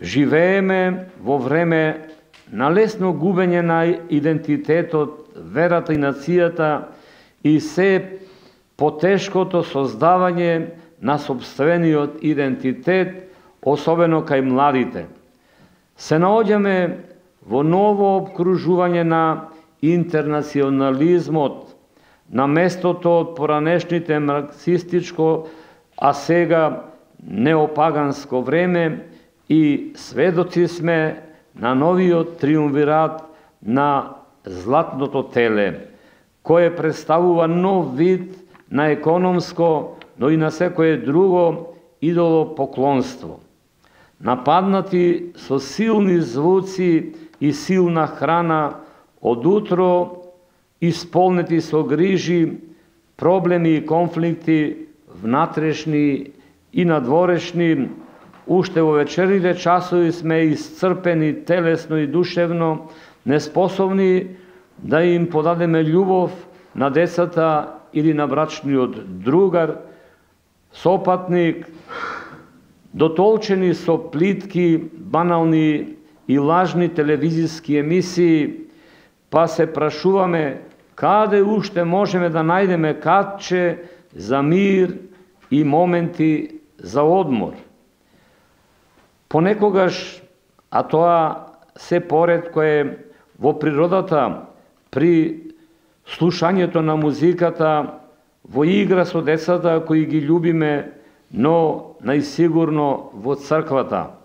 Живееме во време на лесно губење на идентитетот, верата и нацијата и се потешкото создавање на сопствениот идентитет, особено кај младите. Се наоѓаме во ново обкружување на интернационализмот, на местото од поранешните марксистичко, а сега неопаганско време и сведоци сме на новиот триумвират на златното теле, кое представува нов вид на економско, но и на секое друго идолопоклонство. Нападнати со силни звуци и силна храна, од утро исполнети со грижи, проблеми и конфликти, внатрешни и надворешни, уште во вечерните часови сме исцрпени телесно и душевно, неспособни да им подадеме љубов на децата или на брачниот другар, сопатник, дотолчени со плитки, банални и лажни телевизиски емисии, па се прашуваме каде уште можеме да најдеме катче за мир и моменти за одмор. Понекогаш, а тоа се поретко е во природата, при слушањето на музиката, во игра со децата кои ги љубиме, но најсигурно во црквата.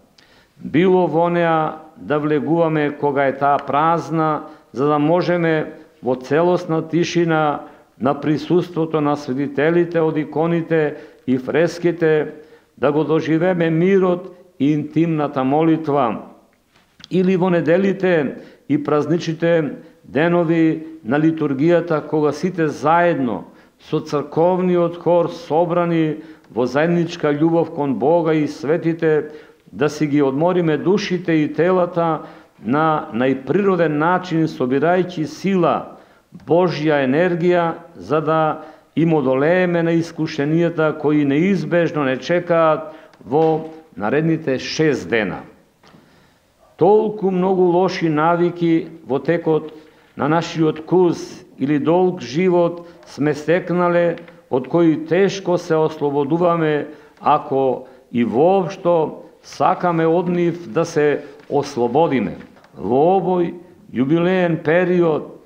Било во неа да влегуваме кога е таа празна, за да можеме во целосна тишина на присуството на светителите од иконите и фреските да го доживеме мирот и интимната молитва. Или во неделите и празничните денови на литургијата, кога сите заедно со црковниот хор собрани во заедничка љубов кон Бога и светите, да си ги одмориме душите и телата на најприроден начин, собирајќи сила, Божја енергија, за да им одолееме на искушенијата кои неизбежно не чекаат во наредните 6 дена. Толку многу лоши навики во текот на нашиот курс или долг живот сме стекнале, од кои тешко се ослободуваме, ако и воопшто сакаме од нив да се ослободиме. Во овој јубилеен период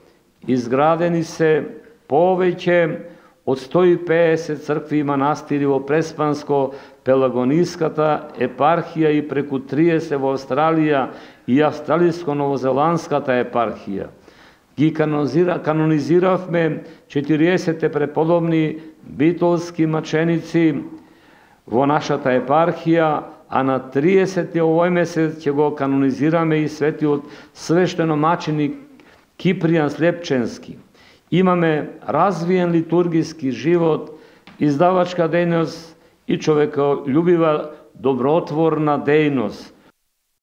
изградени се повеќе од 150 цркви и манастири во Преспанско-Пелагониската епархија и преку 30 во Австралија и Австралиско-Новозеландската епархија. Ги канонизиравме 40 преподобни битолски маченици во нашата епархија, а на 30 овој месец ќе го канонизираме и светиот свештеномаченик Кипријан Слепченски. Имаме развиен литургиски живот, издавачка дејност и човеколюбива добротворна дејност.